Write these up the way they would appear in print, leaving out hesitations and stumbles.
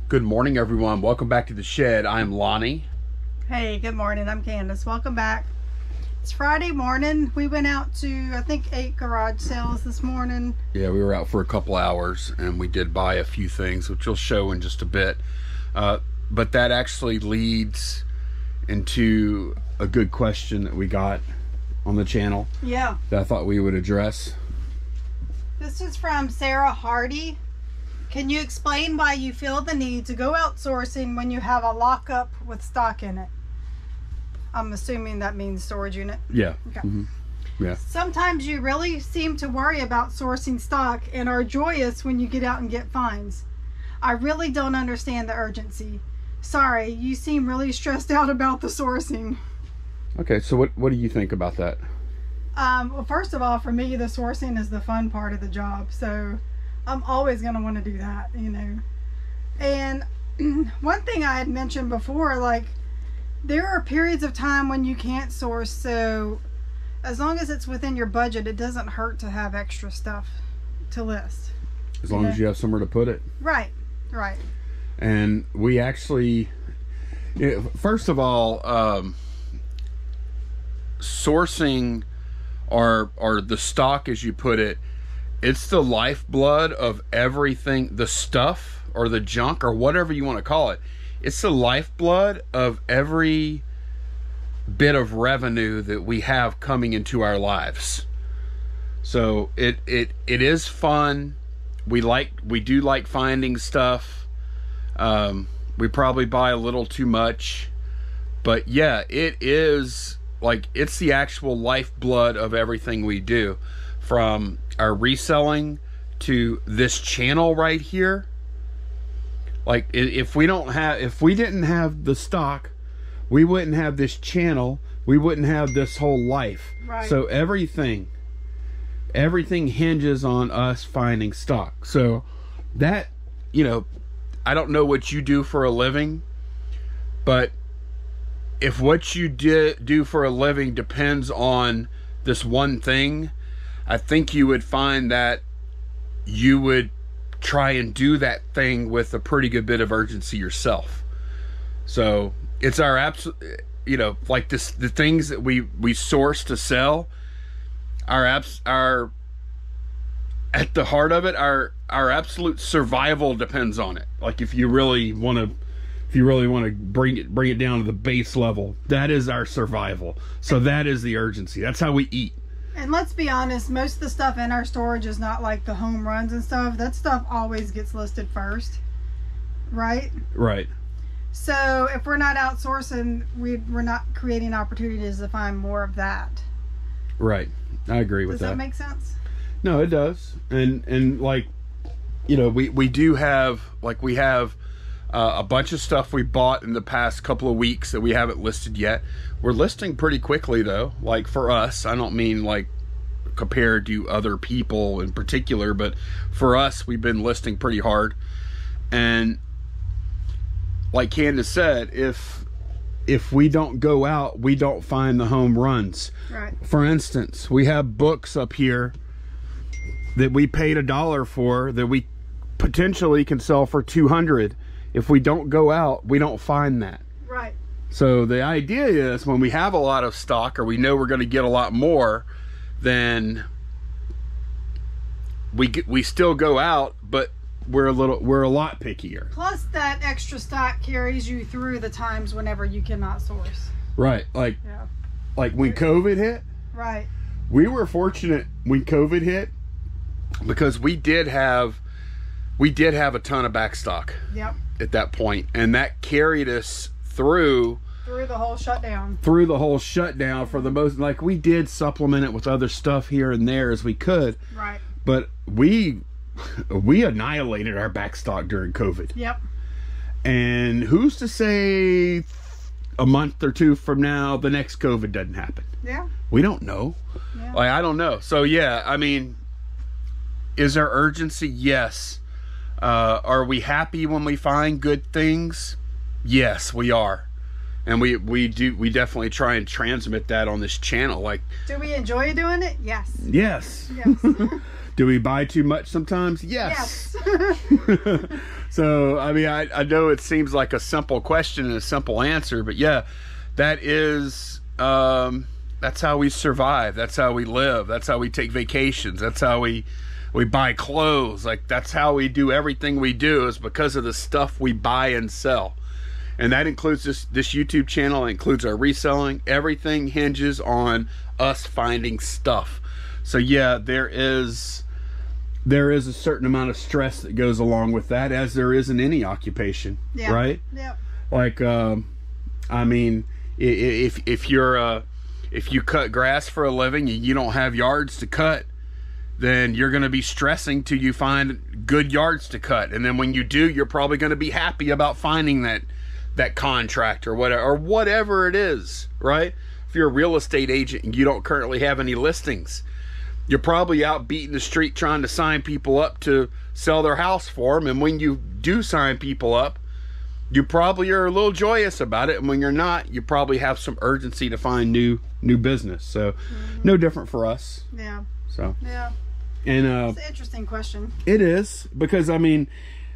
Good morning, everyone. Welcome back to the shed. I'm Lonnie. Hey, good morning. I'm Candace. Welcome back. It's Friday morning. We went out to, I think, 8 garage sales this morning. Yeah, we were out for a couple hours and we did buy a few things, which we'll show in just a bit. But that actually leads into a good question that we got on the channel. Yeah. That I thought we would address. This is from Sarah Hardy. Can you explain why you feel the need to go outsourcing when you have a lockup with stock in it? I'm assuming that means storage unit. Yeah. Okay. Mm-hmm. Yeah. Sometimes you really seem to worry about sourcing stock and are joyous when you get out and get finds. I really don't understand the urgency. Sorry, you seem really stressed out about the sourcing. Okay, so what do you think about that? Well, first of all, for me, the sourcing is the fun part of the job. So I'm always going to want to do that, you know. And one thing I had mentioned before, like, there are periods of time when you can't source. So as long as it's within your budget, it doesn't hurt to have extra stuff to list. As long as you have somewhere to put it. Right, right. And we actually, first of all, sourcing or the stock, as you put it, it's the lifeblood of everything, the stuff or the junk or whatever you want to call it. It's the lifeblood of every bit of revenue that we have coming into our lives. So it is fun. We do like finding stuff. We probably buy a little too much, but yeah, it is like, it's the actual lifeblood of everything we do, from our reselling to this channel right here. Like, if we didn't have the stock, we wouldn't have this channel, we wouldn't have this whole life. Right. So everything hinges on us finding stock. So that, you know, I don't know what you do for a living, but if what you do for a living depends on this one thing, I think you would find that you would try and do that thing with a pretty good bit of urgency yourself. So it's our absolute, you know, like the things that we source to sell, our at the heart of it, our absolute survival depends on it. Like, if you really want to bring it down to the base level, that is our survival. So that is the urgency. That's how we eat. And let's be honest, most of the stuff in our storage is not like the home runs and stuff. That stuff always gets listed first, right? Right. So if we're not outsourcing, we're not creating opportunities to find more of that. Right. I agree with that. Does that make sense? No, it does. And like, you know, we do have, like, we have a bunch of stuff we bought in the past couple of weeks that we haven't listed yet. We're listing pretty quickly, though. Like, for us, I don't mean like compared to other people in particular, but for us, we've been listing pretty hard. And like Candace said, if we don't go out, we don't find the home runs. Right. For instance, we have books up here that we paid $1 for that we potentially can sell for $200. If we don't go out, we don't find that. Right. So the idea is, when we have a lot of stock, or we know we're going to get a lot more, then we still go out, but we're a lot pickier. Plus, that extra stock carries you through the times whenever you cannot source. Right. Like, yeah. Like when COVID hit. Right. We were fortunate when COVID hit, because we did have a ton of back stock. Yep. At that point, and that carried us through the whole shutdown. Through the whole shutdown, for the most, like, we did supplement it with other stuff here and there as we could. Right. But we annihilated our back stock during COVID. Yep. And who's to say a month or two from now the next COVID doesn't happen? Yeah. We don't know. Yeah. Like, I don't know. So yeah, I mean, is there urgency? Yes. Are we happy when we find good things? Yes, we are. And we definitely try and transmit that on this channel. Like, do we enjoy doing it? Yes. Yes. Yes. Do we buy too much sometimes? Yes. Yes. So, I mean, I know it seems like a simple question and a simple answer, but yeah, that is, that's how we survive. That's how we live. That's how we take vacations. That's how we buy clothes. Like, that's how we do everything we do, is because of the stuff we buy and sell. And that includes this YouTube channel. It includes our reselling. Everything hinges on us finding stuff. So yeah, there is a certain amount of stress that goes along with that, as there is in any occupation. Yeah. Right? Yep. Like, I mean, if you cut grass for a living and you don't have yards to cut, then you're going to be stressing till you find good yards to cut. And then when you do, you're probably going to be happy about finding that contract or whatever it is, right? If you're a real estate agent and you don't currently have any listings, you're probably out beating the street trying to sign people up to sell their house for them. And when you do sign people up, you probably are a little joyous about it. And when you're not, you probably have some urgency to find new business. So no different for us. Yeah. So yeah. And it's an interesting question. It is, because I mean,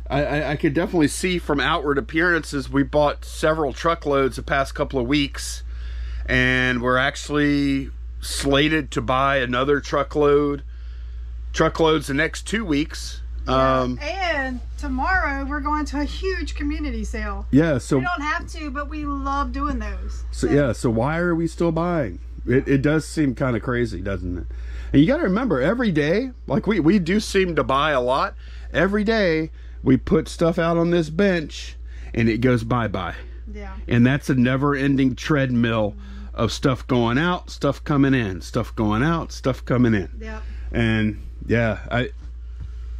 I could definitely see from outward appearances, we bought several truckloads the past couple of weeks, and we're actually slated to buy another truckloads the next 2 weeks. Yeah. And tomorrow we're going to a huge community sale. Yeah, so we don't have to, but we love doing those. So yeah, so why are we still buying? It does seem kind of crazy, doesn't it? And you got to remember, every day, like we do seem to buy a lot. Every day we put stuff out on this bench and it goes bye-bye. Yeah. And that's a never-ending treadmill of stuff going out, stuff coming in, stuff going out, stuff coming in. Yeah. And yeah,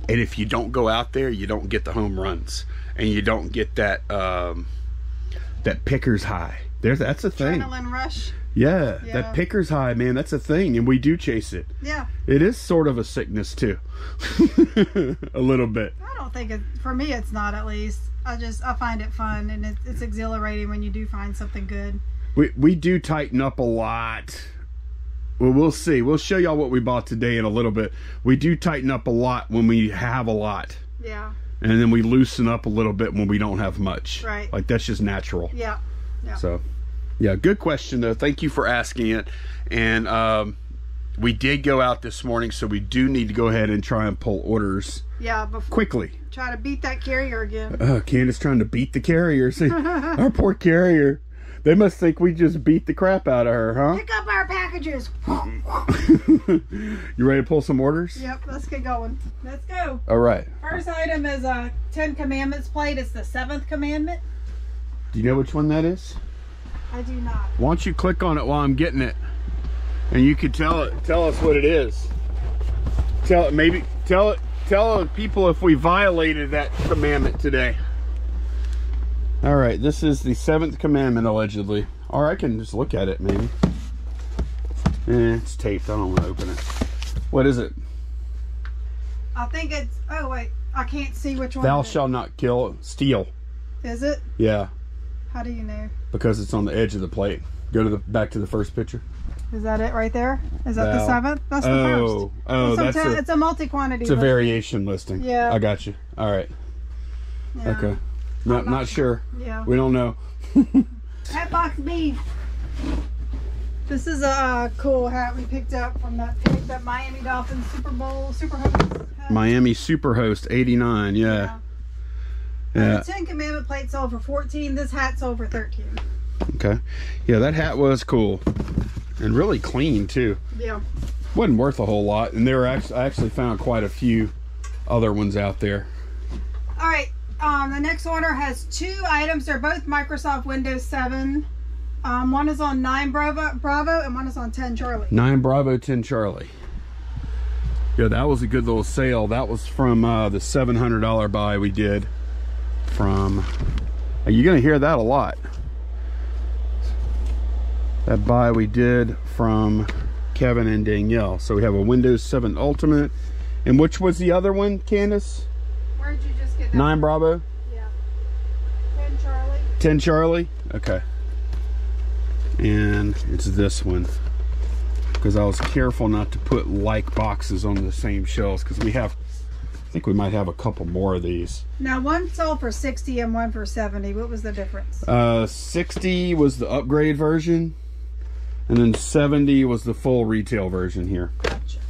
and if you don't go out there, you don't get the home runs, and you don't get that that picker's high. That's a thing. Adrenaline rush. Yeah, that picker's high, man, that's a thing, and we do chase it. Yeah. It is sort of a sickness too. A little bit. I don't think it, for me it's not, at least. I find it fun, and it's exhilarating when you do find something good. We do tighten up a lot. Well, we'll see. We'll show y'all what we bought today in a little bit. We do tighten up a lot when we have a lot. Yeah. And then we loosen up a little bit when we don't have much. Right. Like, that's just natural. Yeah. Yeah. So, yeah, good question though. Thank you for asking it. And we did go out this morning, so we do need to go ahead and try and pull orders. Yeah. Quickly. Try to beat that carrier again. Candace trying to beat the carrier. See, our poor carrier. They must think we just beat the crap out of her, huh? Pick up our packages. You ready to pull some orders? Yep, let's get going. Let's go. All right. First item is a 10 Commandments plate. It's the 7th commandment. Do you know which one that is? I do not. Why don't you click on it while I'm getting it, and you can tell us what it is. Tell people if we violated that commandment today. All right, this is the 7th commandment, allegedly. Or I can just look at it, maybe. It's taped. I don't want to open it. What is it? I think it's... Oh, wait. I can't see which one. Thou shalt not steal. Is it? Yeah. How do you know? Because it's on the edge of the plate. Go to back to the first picture. Is that it right there? Is that the 7th? That's the first. Oh, it's a multi-quantity. It's a variation listing. Yeah. I got you. All right. Yeah. Okay. Not sure. Yeah. We don't know. Hatbox beef. This is a cool hat we picked up from that pig that Miami Dolphins Super Host had. Miami Superhost 89. Yeah. The 10 Commandment plate sold for $14. This hat sold for $13. Okay. Yeah, that hat was cool and really clean too. Yeah. Wasn't worth a whole lot, and I actually found quite a few other ones out there. All right. The next order has 2 items. They're both Microsoft Windows 7. One is on 9 Bravo and one is on 10 Charlie. 9 Bravo, 10 Charlie. Yeah, that was a good little sale. That was from the $700 buy we did from... You're going to hear that a lot. That buy we did from Kevin and Danielle. So we have a Windows 7 Ultimate. And which was the other one, Candace? Where'd you just get that? 9 Bravo? Yeah. 10 Charlie. 10 Charlie? Okay. And it's this one. because I was careful not to put like boxes on the same shelves, because we have, I think we might have a couple more of these. Now one sold for 60 and one for 70. What was the difference? 60 was the upgrade version, and then 70 was the full retail version here. Gotcha.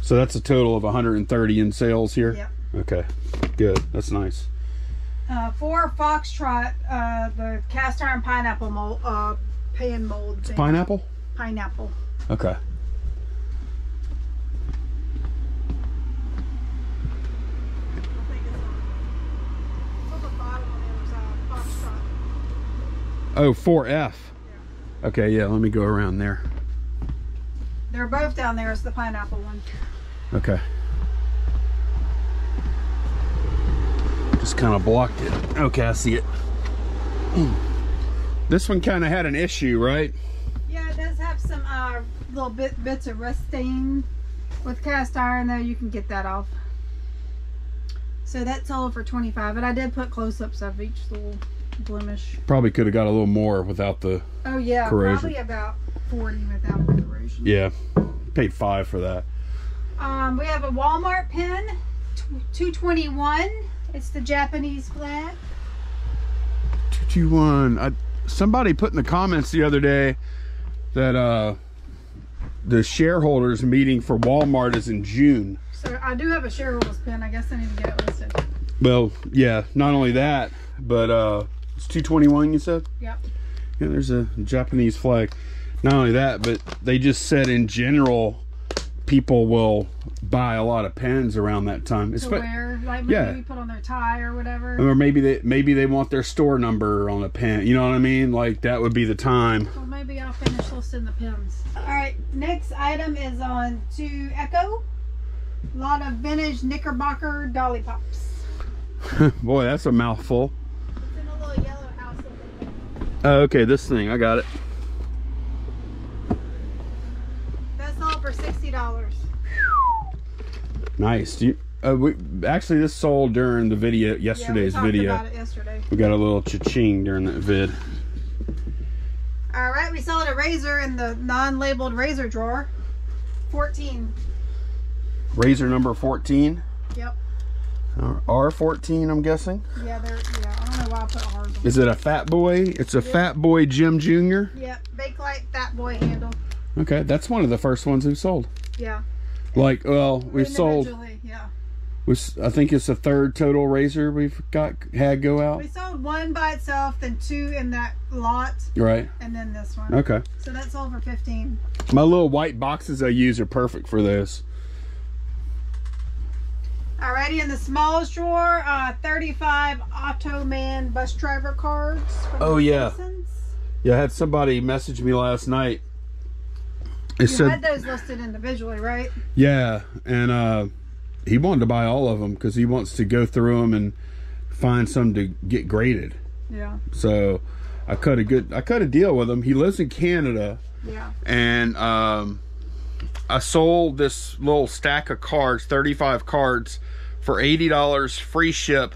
So that's a total of 130 in sales here? Yep. Okay, good. That's nice. For Foxtrot, the cast iron pineapple mold, pan mold. It's pineapple? Pineapple. Okay. Oh, 4F. Yeah. Okay, yeah, let me go around there. They're both down there. It's the pineapple one. Okay. Just kind of blocked it. Okay, I see it. This one kind of had an issue, right? Yeah, it does have some little bits of rust stain. With cast iron, though, you can get that off. So that sold for 25, but I did put close-ups of each little blemish. Probably could have got a little more without the corrosion. Probably about 40 without corrosion. Yeah, paid $5 for that. We have a Walmart pen, 221. It's the Japanese flag. 221. Somebody put in the comments the other day that the shareholders meeting for Walmart is in June. So I do have a shareholders pen. I guess I need to get it listed. Well, yeah, not only that, but it's 221, you said? Yep. Yeah, there's a Japanese flag. Not only that, but they just said in general, people will buy a lot of pens around that time. To wear, like maybe put on their tie or whatever. Or maybe they want their store number on a pen. You know what I mean? Like that would be the time. Well, maybe I'll finish listing the pens. All right, next item is on to Echo. A lot of vintage Knickerbocker Dolly Pops. Boy, that's a mouthful. It's in a little yellow house. Oh, okay, this thing, I got it. That's all for $60. Nice. Do you, actually, this sold during the video, yesterday's video. About it yesterday. We got a little cha-ching during that vid. All right, we sold a razor in the non-labeled razor drawer. 14. Razor number 14. Yep. R14, I'm guessing. Yeah, I don't know why I put R's on. Is it a Fat Boy? It's a Fat Boy Jim Jr. Yep, Bakelite Fat Boy handle. Okay, that's one of the first ones we sold. Yeah. Like, well, we've sold. Yeah. I think it's the third total razor we've had go out. We sold one by itself, then two in that lot. Right. And then this one. Okay. So that sold for 15. My little white boxes I use are perfect for this. Alrighty, in the smallest drawer, 35 Automan bus driver cards. From yeah. Citizens. Yeah, I had somebody message me last night. You had those listed individually, right? Yeah, and he wanted to buy all of them because he wants to go through them and find some to get graded. Yeah. So I cut a deal with him. He lives in Canada. Yeah. And I sold this little stack of cards, 35 cards, for $80 free ship.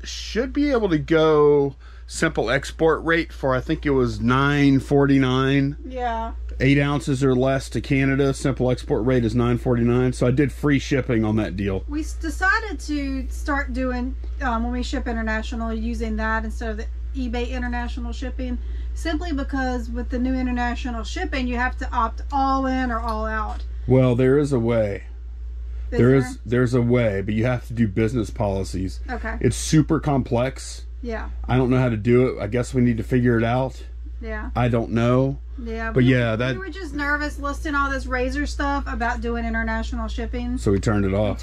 Should be able to go simple export rate for, I think it was $9.49. Yeah. 8 ounces or less to Canada. Simple export rate is $9.49. So I did free shipping on that deal. We decided to start doing, when we ship international, using that instead of the eBay international shipping, simply because with the new international shipping, you have to opt all in or all out. Well, there is a way. There's a way, but you have to do business policies. Okay. It's super complex. Yeah. I don't know how to do it. I guess we need to figure it out. Yeah. I don't know. Yeah. But we were just nervous listing all this razor stuff about doing international shipping. So we turned it off.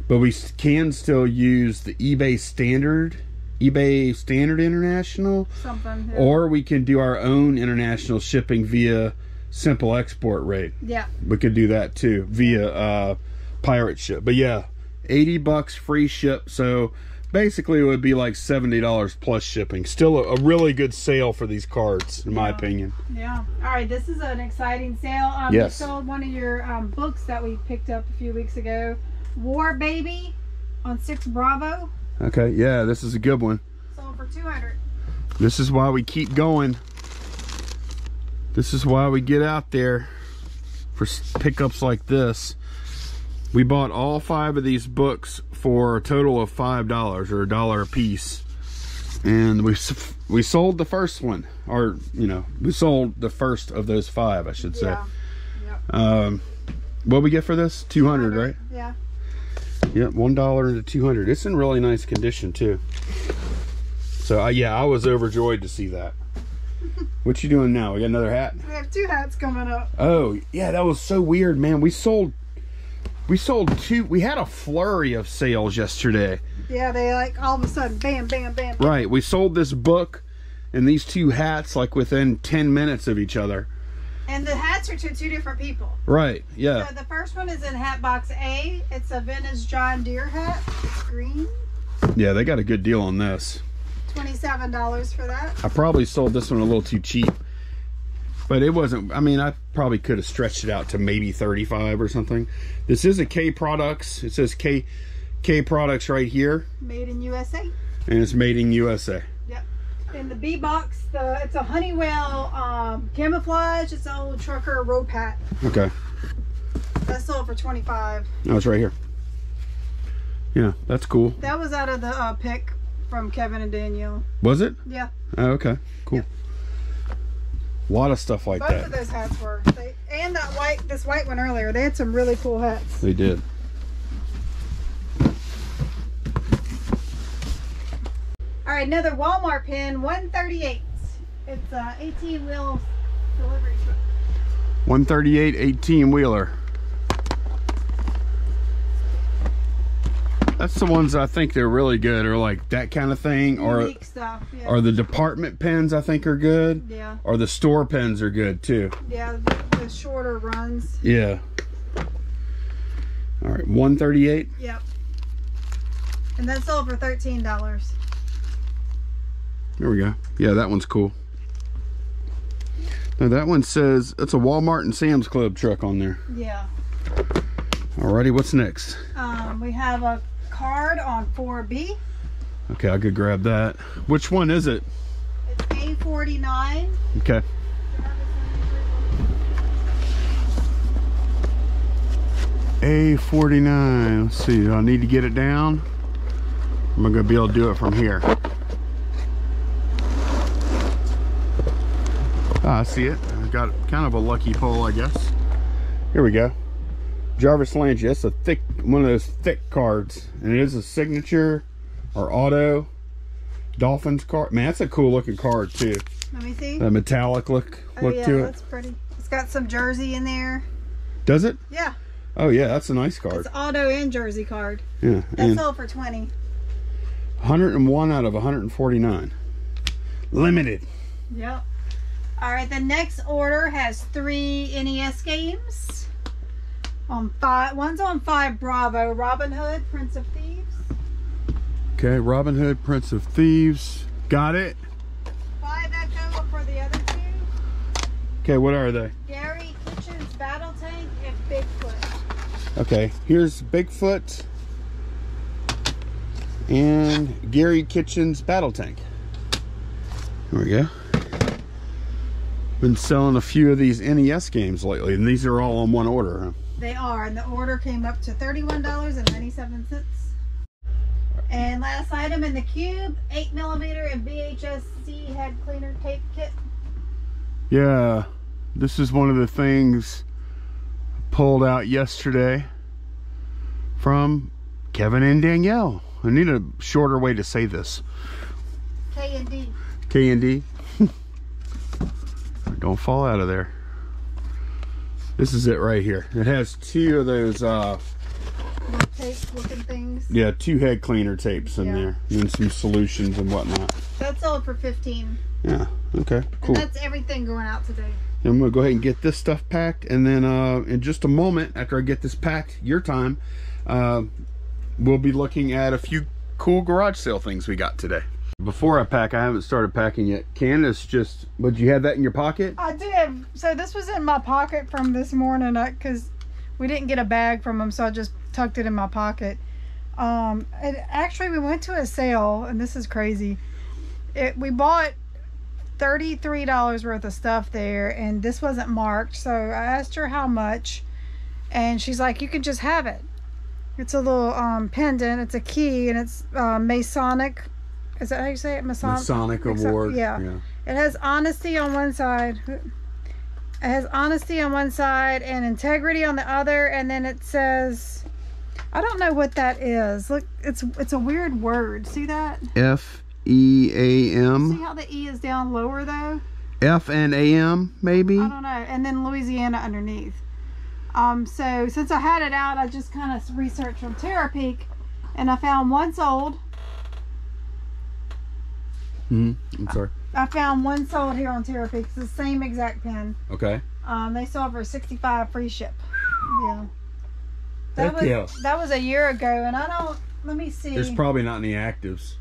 But we can still use the eBay Standard International. Something. Yeah. Or we can do our own international shipping via simple export rate. Yeah. We could do that too via pirate ship. But yeah, $80 free ship. So basically it would be like $70 plus shipping. Still a really good sale for these cards, in my opinion. Yeah. All right, this is an exciting sale. Yes. You sold one of your books that we picked up a few weeks ago, War Baby on 6 Bravo. Okay, yeah, this is a good one. Sold for $200. This is why we keep going. This is why we get out there. for pickups like this. We bought all 5 of these books for a total of $5 or $1 a piece, and we sold the first one, or you know, we sold the first of those 5, I should say. Yeah. Yep. What we get for this? 200, right? Yeah. Yep, $1 to 200. It's in really nice condition too. So yeah, I was overjoyed to see that. What you doing now? We got another hat? We have 2 hats coming up. Oh yeah, that was so weird, man. We sold 2. We had a flurry of sales yesterday. Yeah, they like all of a sudden, bam, bam, bam, bam. Right, we sold this book and these 2 hats like within 10 minutes of each other. And the hats are to 2 different people. Right, yeah. So the first one is in hat box A. It's a vintage John Deere hat. It's green. Yeah, they got a good deal on this. $27 for that. I probably sold this one a little too cheap, but it wasn't. I mean, I probably could have stretched it out to maybe 35 or something. This is a K Products. It says K Products right here. Made in USA. And it's made in USA. Yep. In the B box, it's a Honeywell camouflage. It's an old trucker rope hat. Okay. That sold for $25. No, it's right here. Yeah, that's cool. That was out of the pick from Kevin and Danielle. Was it? Yeah. Oh, okay. Cool. Yep. A lot of stuff like Both that. of those hats were. And this white one earlier. They had some really cool hats. They did. All right, another Walmart pin, 138. It's 18-wheel delivery truck. 138 18-wheeler. That's the ones I think they're really good, or like that kind of thing, Unique stuff, yeah. or the department pens I think are good. Yeah. Or the store pens are good too. Yeah, the shorter runs. Yeah. All right, 138. Yep. And that sold for $13. There we go. Yeah, that one's cool. Now that one says it's a Walmart and Sam's Club truck on there. Yeah. Alrighty, what's next? We have a card on 4B. Okay, I could grab that. Which one is it? It's A49. Okay. A49. Let's see. Do I need to get it down? I'm gonna be able to do it from here. I see it. I got kind of a lucky pull, I guess. Here we go. Jarvis Landry. That's a thick, one of those thick cards, and it is a signature or auto Dolphins card. Man, that's a cool looking card too. Let me see. The metallic look Yeah, to it. that's pretty. It's got some jersey in there. Does it? Yeah. Oh yeah, that's a nice card. It's auto and jersey card. Yeah. That sold for $20. 101 out of 149. Limited. Yep. All right, the next order has 3 NES games. One's on 5 Bravo. Robin Hood, Prince of Thieves. Okay, Robin Hood, Prince of Thieves. Got it. 5 Echo for the other 2. Okay, what are they? Gary Kitchen's Battle Tank and Bigfoot. Okay, here's Bigfoot and Gary Kitchen's Battle Tank. There we go. Been selling a few of these NES games lately, and these are all on one order, huh? They are, and the order came up to $31.97. And last item in the cube, 8mm and BHSC head cleaner tape kit. Yeah, this is one of the things pulled out yesterday from Kevin and Danielle. I need a shorter way to say this. K&D. K&D. Don't fall out of there. This is it right here. It has 2 of those Tape looking things. yeah, 2 head cleaner tapes in there, and then some solutions and whatnot. That sold for $15. Yeah, okay, cool. And that's everything going out today. I'm gonna go ahead and get this stuff packed, and then in just a moment after I get this packed, your time, we'll be looking at a few cool garage sale things we got today. Before I pack, I haven't started packing yet. Candace just, would you have that in your pocket? I did. So this was in my pocket from this morning because we didn't get a bag from them, so I just tucked it in my pocket. And actually, we went to a sale, and this is crazy. We bought $33 worth of stuff there, and this wasn't marked. So I asked her how much, and she's like, you can just have it. It's a little pendant. It's a key, and it's Masonic. Is that how you say it? Masonic award. Yeah. It has honesty on one side. It has honesty on one side and integrity on the other, and then it says, I don't know what that is. Look, it's a weird word. See that? FEAM. See how the E is down lower though? FNAM maybe? I don't know. And then Louisiana underneath. So since I had it out, I just kind of researched on Terapeak, and I found one sold. I'm sorry. I found one sold here on Terapeak. It's the same exact pen. Okay. They sold for $65 free ship. Yeah. Yeah. That was a year ago, and I don't. Let me see. There's probably not any actives.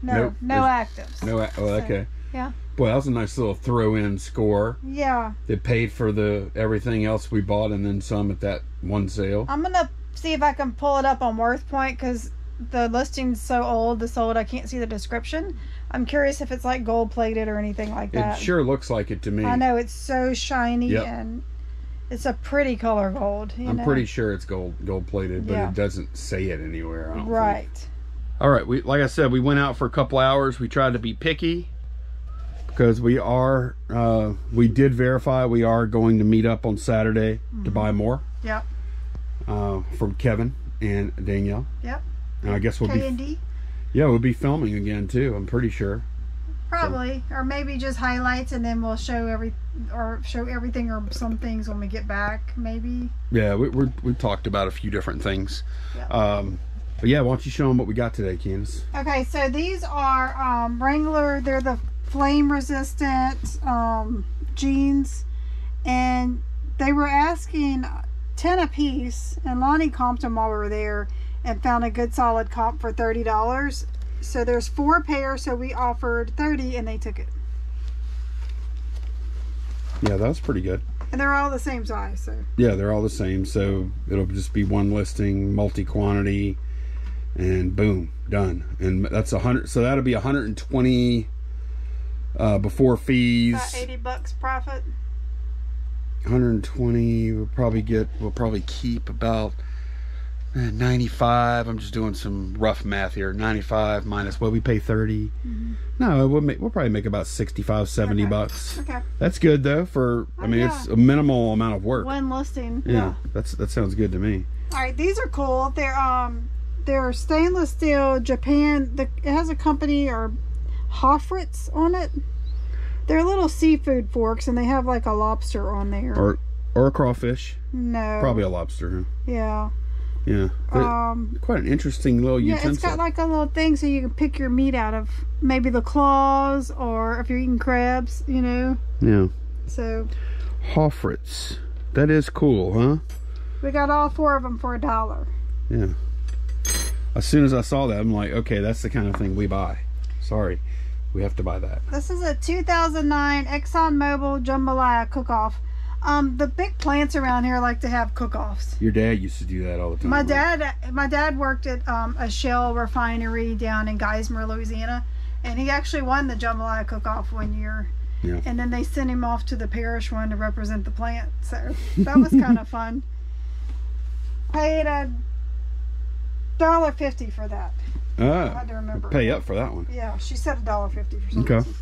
No actives. Okay. Yeah. Boy, that was a nice little throw-in score. Yeah. That paid for everything else we bought and then some at that one sale. I'm gonna see if I can pull it up on WorthPoint because the listing's so old. I can't see the description. I'm curious if it's like gold plated or anything like that. It sure looks like it to me. I know, it's so shiny. Yep. And it's a pretty color gold. I'm pretty sure it's gold plated, but Yeah. it doesn't say it anywhere. I don't Right. think. All right, like I said, we went out for a couple hours. We tried to be picky because we did verify we are going to meet up on Saturday to buy more. Yep. From Kevin and Danielle. Yep. And I guess we'll K&D? we'll be filming again too. I'm pretty sure. Probably, or maybe just highlights, and then we'll show everything or some things when we get back. Maybe. Yeah, we've talked about a few different things. Yep. But yeah, why don't you show them what we got today, Candace? Okay, so these are Wrangler. They're the flame resistant jeans, and they were asking 10 a piece, and Lonnie comped them while we were there and found a good solid comp for $30. So there's 4 pairs, so we offered 30 and they took it. Yeah, that was pretty good. And they're all the same size, so. Yeah, they're all the same, so it'll just be one listing, multi-quantity, and boom, done. And that's 100, so that'll be 120 before fees. About $80 profit. 120, we'll probably keep about 95. I'm just doing some rough math here. 95 minus what we pay 30. No, we'll probably make about 65, 70 bucks. Okay. That's good though for it's a minimal amount of work. One listing. Yeah, that sounds good to me. All right, these are cool. They're stainless steel Japan. It has a company or Hofritz on it. They're little seafood forks, and they have like a lobster on there. Or a crawfish. No. Probably a lobster. Huh? Yeah. Yeah. Quite an interesting little utensil. Yeah, it's got like a little thing so you can pick your meat out of, maybe the claws, or if you're eating crabs, you know. Yeah. So. Hofritz. That is cool, huh? We got all 4 of them for $1. Yeah. As soon as I saw that, I'm like, okay, that's the kind of thing we buy. Sorry, we have to buy that. This is a 2009 ExxonMobil Jambalaya cook-off. The big plants around here like to have cook-offs. Your dad used to do that all the time. My dad worked at a shell refinery down in Geismar, Louisiana, and he actually won the Jambalaya cook-off one year. Yeah. And then they sent him off to the parish one to represent the plant. So that was kind of fun. Paid $1.50 for that. I had to remember. Pay up for that one. Yeah, she said $1.50 for some Okay. reason.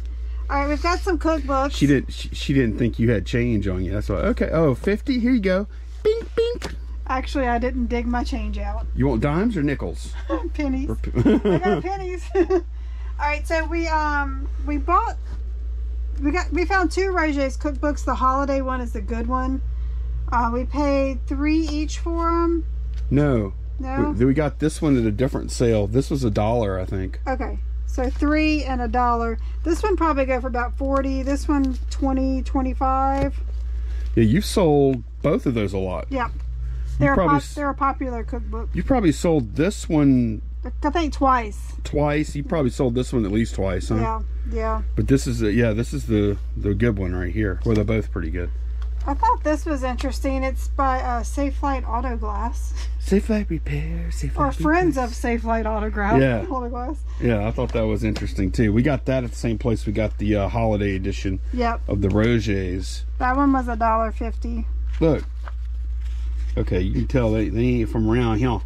All right, we've got some cookbooks. She didn't think you had change on you. That's why. Okay. Oh, 50. Here you go. Bink, bink. Actually, I didn't dig my change out. You want dimes or nickels? Pennies. I got pennies. All right, so we found 2 Roget's cookbooks. The holiday one is the good one. We paid $3 each for them. No. No. We got this one at a different sale. This was $1, I think. Okay. So $3 and $1. This one probably go for about $40. This one $20, $25. Yeah, you've sold both of those a lot. Yep. They're a popular cookbook. You probably sold this one. I think twice. Twice. You probably sold this one at least twice, huh? Yeah. Yeah. But this is the good one right here. Well, they're both pretty good. I thought this was interesting. It's by Safe Flight Auto Glass. Safe Flight Repair. Safe Flight Or Friends of Safe Flight Auto Glass. Yeah. Auto Glass. Yeah, I thought that was interesting too. We got that at the same place we got the holiday edition Yep. of the Rogers. That one was $1.50. Look. Okay, you can tell they ain't from around here.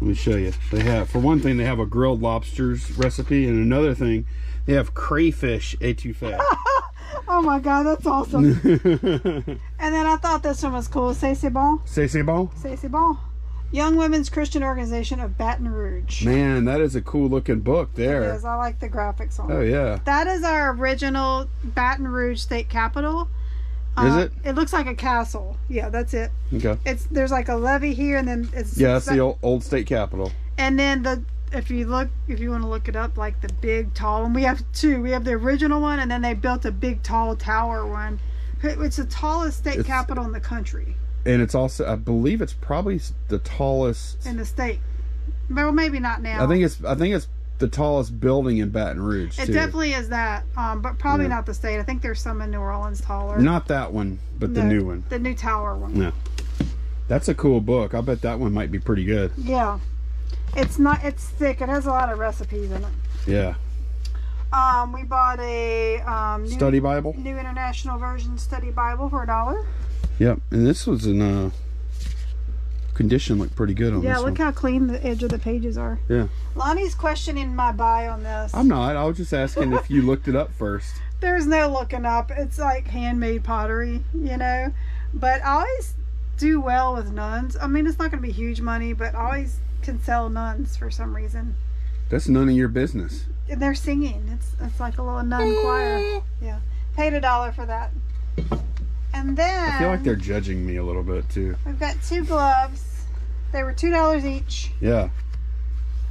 Let me show you. They have, for one thing, they have a grilled lobsters recipe, and another thing, they have crayfish etouffee. Oh my God, that's awesome. And then I thought this one was cool. C'est bon. C'est bon? C'est bon. Young Women's Christian Organization of Baton Rouge. Man, that is a cool looking book there. It is. I like the graphics on it. Oh yeah. That is our original Baton Rouge state capitol. Is it? It looks like a castle. Yeah, that's it. Okay. There's like a levee here, and then it's Yeah, that's the old state capitol. And then if you want to look it up, like the big tall one, we have two. We have the original one, and then they built a big tall tower one. It's the tallest state capitol in the country. And it's also, I believe, it's probably the tallest in the state. Well, maybe not now. I think it's the tallest building in Baton Rouge. It definitely is that, but probably not the state. I think there's some in New Orleans taller. Not that one, but the new one. The new tower one. Yeah. That's a cool book. I bet that one might be pretty good. Yeah. It's thick. It has a lot of recipes in it. Yeah. We bought a study Bible. New International Version Study Bible for $1. Yep. And this was in condition looked pretty good on this one. Yeah, look how clean the edge of the pages are. Yeah. Lonnie's questioning my buy on this. I'm not. I was just asking if you looked it up first. There's no looking up. It's like handmade pottery, you know. But I always do well with nuns. I mean, it's not going to be huge money, but I always can sell nuns for some reason. That's none of your business. And they're singing. It's like a little nun choir. Yeah. Paid $1 for that. And then I feel like they're judging me a little bit too. We've got 2 gloves. They were $2 each. Yeah.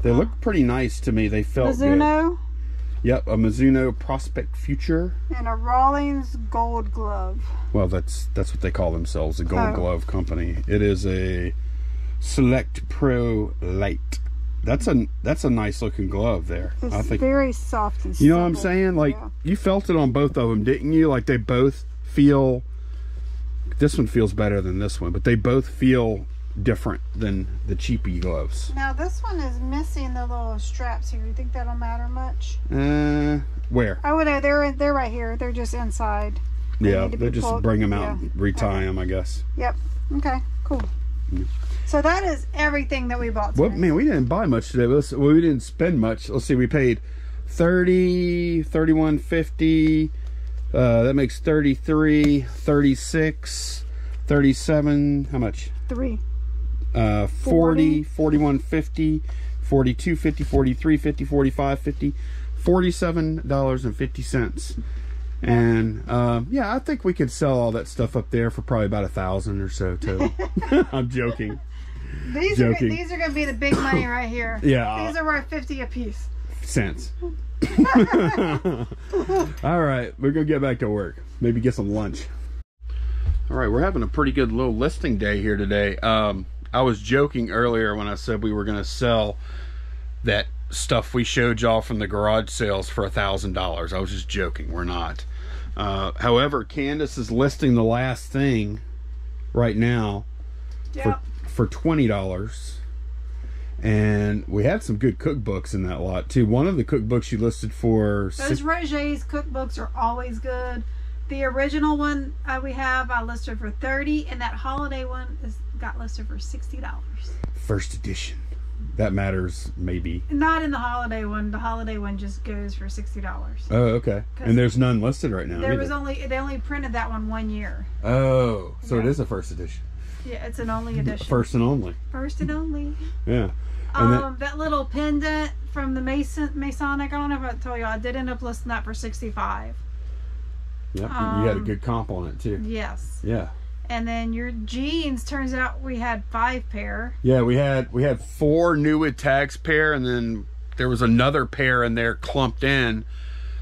They look pretty nice to me. They felt Mizuno. good. Yep, a Mizuno Prospect Future. And a Rawlings Gold Glove. Well, that's what they call themselves, a Gold Glove company. It is a Select Pro Light. That's a nice looking glove there. It's I think very soft and you know what I'm saying? Like you felt it on both of them, didn't you? Like they both feel. This one feels better than this one, but they both feel different than the cheapy gloves. Now this one is missing the little straps here. You think that'll matter much? Where? Oh no, they're right here. They're just inside. Yeah, they just bring them out and retie them, I guess. Yep. Okay. Cool. Yeah. So that is everything that we bought today. Well, man, we didn't buy much today. We didn't spend much. Let's see, we paid $30, $31.50. That makes 33, 36, 37. How much? 3. 40, 41.50, 42.50, 43.50, 45.50, $47.50. And yeah, I think we could sell all that stuff up there for probably about $1,000 or so total. I'm joking. These are going to be the big money right here. Yeah. These are worth 50 a piece. Cents. All right, we're gonna get back to work. Maybe get some lunch. All right, we're having a pretty good little listing day here today. I was joking earlier when I said we were gonna sell that stuff we showed y'all from the garage sales for $1,000. I was just joking. We're not. However, Candace is listing the last thing right now for $20. And we had some good cookbooks in that lot too. One of the cookbooks you listed for those Roger's cookbooks are always good. The original one I listed for $30, and that holiday one got listed for $60. First edition. That matters, maybe. Not in the holiday one. The holiday one just goes for $60. Oh, okay. And there's none listed right now. They only printed that one year. Oh, so it is a first edition. Yeah, it's an only edition. First and only. First and only. Yeah. And that little pendant from the Masonic, I don't know if I told you, I did end up listing that for $65. Yep, you had a good comp on it too. Yes. Yeah. And then your jeans, turns out we had 5 pair. Yeah, we had 4 new with tags pair, and then there was another pair in there clumped in,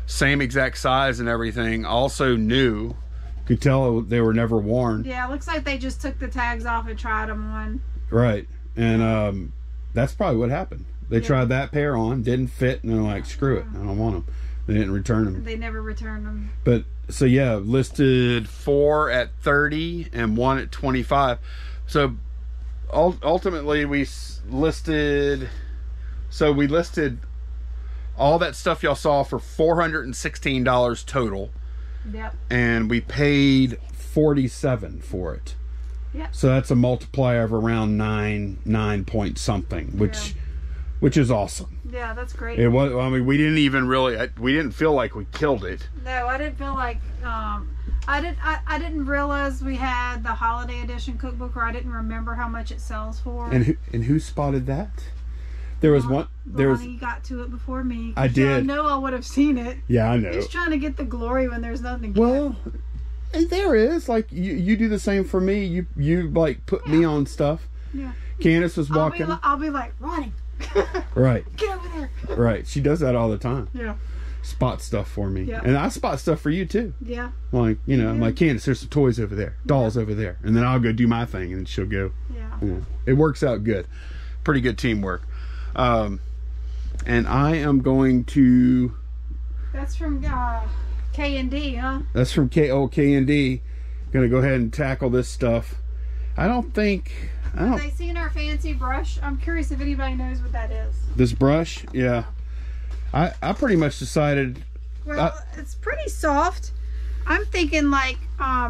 same exact size and everything, also new. Could tell they were never worn. Yeah, it looks like they just took the tags off and tried them on. Right. And that's probably what happened. They tried that pair on, didn't fit, and they're like, screw it, I don't want them. They didn't return them. They never returned them. But so yeah, listed 4 at 30 and 1 at 25. So ultimately we listed. So we listed all that stuff y'all saw for $416 total. Yep. And we paid $47 for it. Yep. So that's a multiplier of around 9 point something, which is awesome. Yeah, that's great. It was. I mean, we didn't feel like we killed it. No, I didn't feel like. I didn't realize we had the holiday edition cookbook, or I didn't remember how much it sells for. And who spotted that? There was one. Lonnie got to it before me. I did. I know I would have seen it. Yeah, I know. He's trying to get the glory when there's nothing to Well, there is. Like you do the same for me. You like put me on stuff. Yeah. Candace was walking. I'll be like, Ronnie. Right. Get over there. Right. She does that all the time. Yeah. Spot stuff for me. Yeah. And I spot stuff for you too. Yeah. Like, I'm like, Candace, there's some toys over there, dolls over there. And then I'll go do my thing and she'll go. Yeah. It works out good. Pretty good teamwork. And I am going to. That's from K&D, huh? That's from K&D. Gonna go ahead and tackle this stuff. Have they seen our fancy brush? I'm curious if anybody knows what that is. This brush, yeah. I pretty much decided. Well, it's pretty soft. I'm thinking like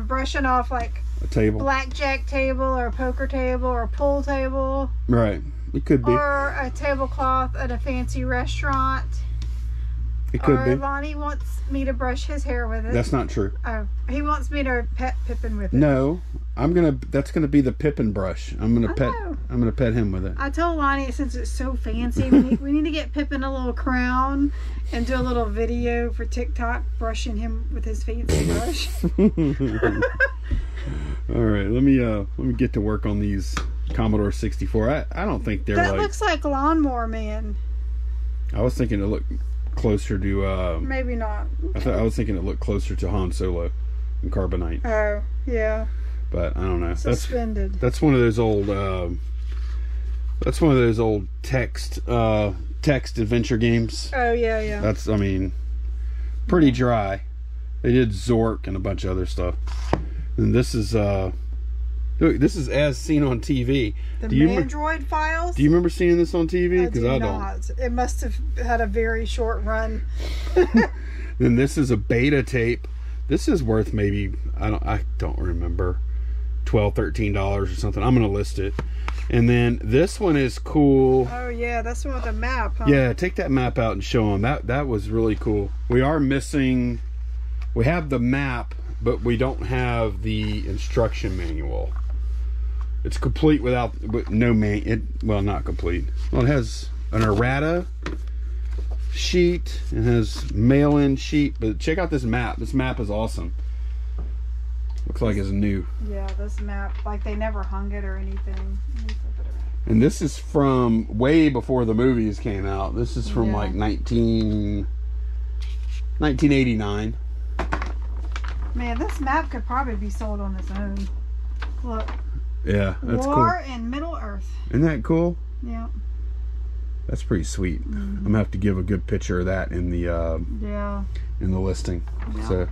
brushing off like a table, blackjack table, or a poker table, or a pool table. Right. It could be. Or a tablecloth at a fancy restaurant. It could be. Lonnie wants me to brush his hair with it. That's not true. Oh, he wants me to pet Pippin with it. No, that's gonna be the Pippin brush. I'm gonna pet him with it. I told Lonnie, since it's so fancy, we need to get Pippin a little crown and do a little video for TikTok brushing him with his fancy brush. All right, let me get to work on these Commodore 64. I don't think they're that looks like Lawnmower Man. I was thinking it looked closer to maybe not. I was thinking it looked closer to Han Solo and Carbonite. Oh, yeah. But I don't know. Suspended. That's one of those old text adventure games. Oh, yeah. That's pretty dry. They did Zork and a bunch of other stuff. And this is as seen on TV. The Mandroid Files? Do you remember seeing this on TV? Because I don't. It must have had a very short run. Then this is a beta tape. This is worth maybe, I don't remember, $12, $13 or something. I'm going to list it. And then this one is cool. Oh yeah, that's the one with the map, huh? Yeah, take that map out and show them. That was really cool. We have the map, but we don't have the instruction manual. It's complete with no not complete. Well, it has an errata sheet. It has mail-in sheet. But check out this map. This map is awesome. Looks like it's new. Yeah, this map, like they never hung it or anything. And this is from way before the movies came out. This is from like 1989. Man, this map could probably be sold on its own. Look. Yeah, that's cool. War in Middle Earth. Isn't that cool? Yeah. That's pretty sweet. I'm gonna have to give a good picture of that in the in the listing. Yeah. So,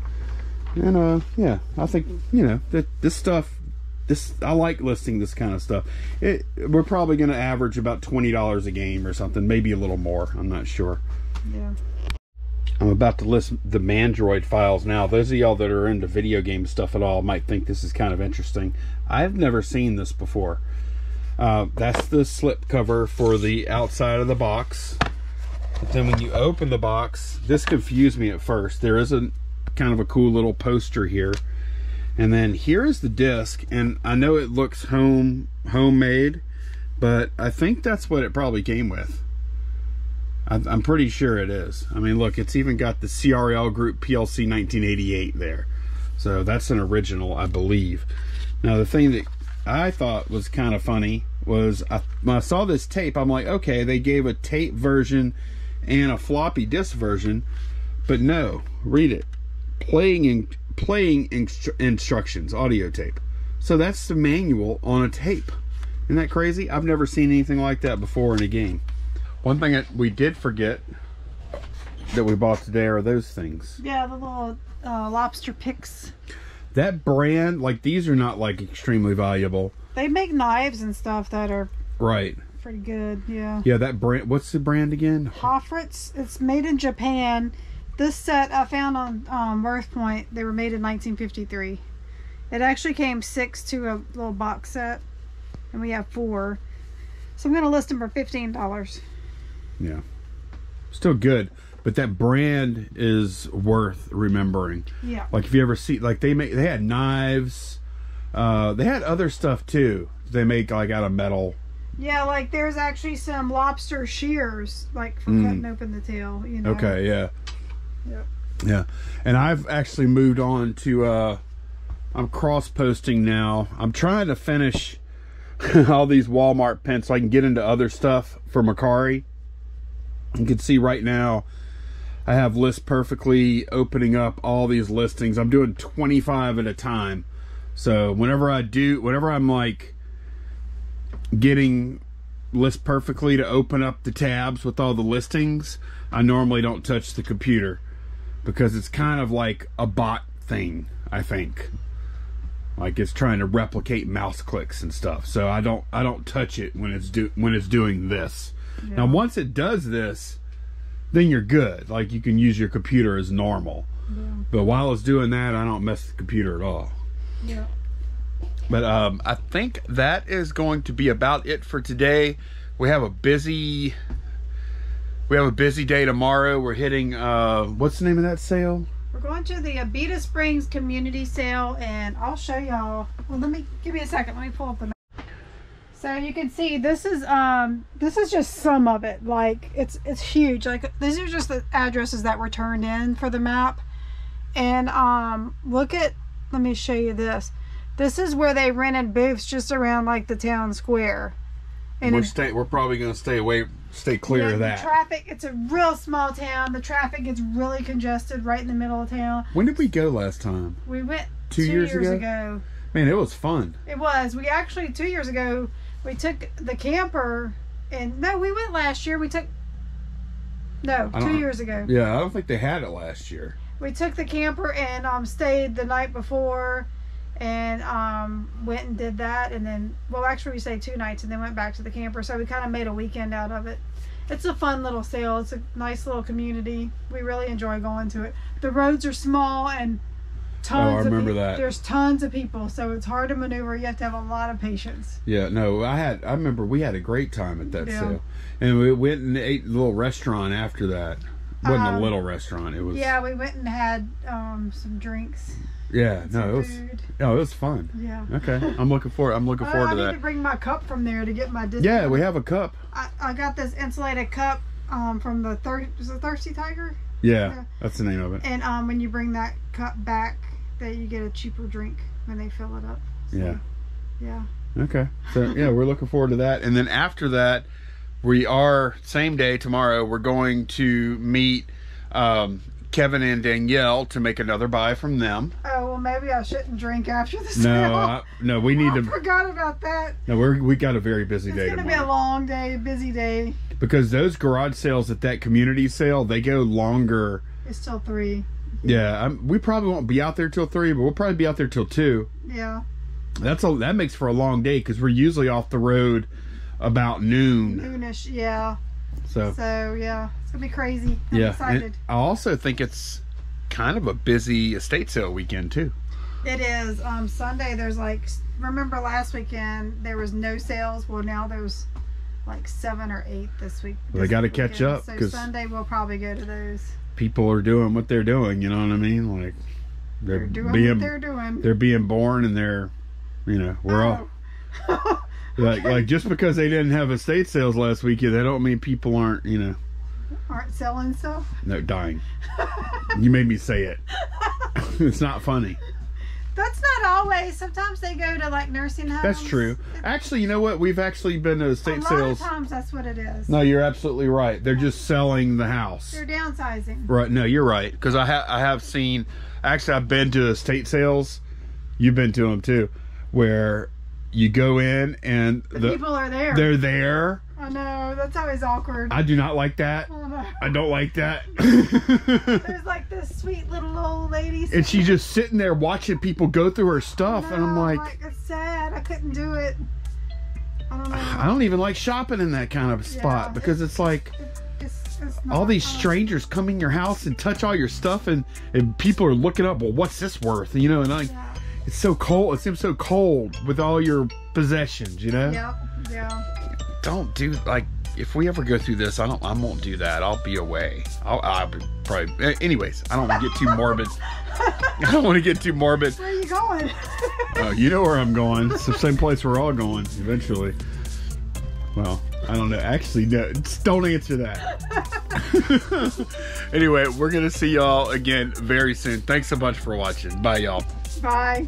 and I think that this stuff. I like listing this kind of stuff. We're probably gonna average about $20 a game or something, maybe a little more. I'm not sure. Yeah. I'm about to list the Mandroid Files now. Those of y'all that are into video game stuff at all might think this is kind of interesting. I've never seen this before. That's the slip cover for the outside of the box. But then when you open the box, this confused me at first. There is a kind of a cool little poster here. And then here is the disc. And I know it looks homemade, but I think that's what it probably came with. I'm pretty sure it is. I mean, look, it's even got the CRL Group PLC 1988 there. So that's an original, I believe. Now, the thing that I thought was kind of funny was when I saw this tape, I'm like, okay, they gave a tape version and a floppy disk version. But no, read it. Playing instructions, audio tape. So that's the manual on a tape. Isn't that crazy? I've never seen anything like that before in a game. One thing that we did forget that we bought today are those things. Yeah, the little lobster picks. That brand, like, these are not like extremely valuable. They make knives and stuff that are Right. pretty good. Yeah. Yeah, that brand. What's the brand again? Hofritz. It's made in Japan. This set I found on Worth Point. They were made in 1953. It actually came 6 to a little box set, and we have 4. So I'm gonna list them for $15. Yeah. Still good, but that brand is worth remembering. Yeah. Like if you ever see, like they had knives, they had other stuff too. They make like out of metal. Yeah, like there's actually some lobster shears, like for cutting open the tail. You know. Okay, yeah. Yep. Yeah, and I've actually moved on to. I'm cross posting now. I'm trying to finish all these Walmart pens so I can get into other stuff for Mercari. You can see right now I have List Perfectly opening up all these listings. I'm doing 25 at a time. So whenever I'm like getting List Perfectly to open up the tabs with all the listings, I normally don't touch the computer because it's kind of like a bot thing, I think. Like it's trying to replicate mouse clicks and stuff. So I don't touch it when it's doing this. Yeah. Now once it does this, then you're good. Like you can use your computer as normal. Yeah. But while it's doing that, I don't mess with the computer at all. Yeah. But I think that is going to be about it for today. We have a busy day tomorrow. We're hitting what's the name of that sale? We're going to the Abita Springs Community Sale, and I'll show y'all. Well, give me a second. Let me pull up the map. So you can see this is just some of it. Like it's huge. Like these are just the addresses that were turned in for the map. And let me show you this. This is where they rented booths just around like the town square. And we're probably going to stay clear of that. The traffic, it's a real small town. The traffic gets really congested right in the middle of town. When did we go last time? We went 2 years ago. Man, it was fun. It was. We actually 2 years ago we took the camper, and no, we went last year. 2 years ago. Yeah, I don't think they had it last year. We took the camper and stayed the night before, and went and did that, and then actually we stayed 2 nights and then went back to the camper. So we kind of made a weekend out of it. It's a fun little sale. It's a nice little community. We really enjoy going to it. The roads are small and tons of people. There's tons of people, so it's hard to maneuver. You have to have a lot of patience. Yeah, no, I remember we had a great time at that sale. And we went and ate a little restaurant after that. It wasn't a little restaurant. It was. Yeah, we went and had some drinks. Yeah, no, it was fun. Yeah. Okay, I'm looking forward to that. I need to bring my cup from there to get my discount. Yeah, we have a cup. I got this insulated cup from the Thirsty Tiger. Yeah, that's the name of it. And when you bring that cup back, that you get a cheaper drink when they fill it up. So, yeah. Yeah. Okay. So yeah, we're looking forward to that. And then after that, we are same day tomorrow. We're going to meet Kevin and Danielle to make another buy from them. Oh well, maybe I shouldn't drink after the sale. No, we need to. I forgot about that. No, we got a very busy day tomorrow. It's gonna be a long day, busy day. Because those garage sales at that community sale, they go longer. It's till 3. Yeah, we probably won't be out there till 3, but we'll probably be out there till 2. Yeah. That makes for a long day because we're usually off the road about noon. Noonish, yeah. So yeah, it's gonna be crazy. I'm excited. And I also think it's kind of a busy estate sale weekend too. It is. Sunday there's remember last weekend there was no sales. Well, now there's 7 or 8 this week. Well, they got to catch up. So Sunday we'll probably go to those. People are doing what they're doing. You know what I mean? Like they're doing what they're doing. They're being born, and they're, we're all like just because they didn't have estate sales last weekend, that don't mean people aren't aren't selling stuff. No, dying. You made me say it. It's not funny. That's not always. Sometimes they go to nursing homes. That's true. Actually, you know what? We've actually been to estate sales. A lot of times that's what it is. No, you're absolutely right. They're just selling the house. They're downsizing. Right. No, you're right. Because I have seen. Actually, I've been to estate sales. You've been to them too, where you go in and the people are there. They're there, I know, that's always awkward. I do not like that. Oh, no. I don't like that. There's like this sweet little old lady. And she's just sitting there watching people go through her stuff, and I'm like, it's sad. I couldn't do it. I don't know. I don't even like shopping in that kind of spot because it's like it's all not these fun. strangers come in your house and touch all your stuff, and people are looking up, well, what's this worth? You know, and like, Yeah. it's so cold. It seems so cold with all your possessions, you know? Yep. Yeah. Don't do, like, if we ever go through this, I won't do that. I'll be away. I'll be probably, anyways, I don't want to get too morbid. I don't want to get too morbid. Where are you going? You know where I'm going. It's the same place we're all going eventually. Well, I don't know. Actually, no, don't answer that. Anyway, we're going to see y'all again very soon. Thanks so much for watching. Bye, y'all. Bye.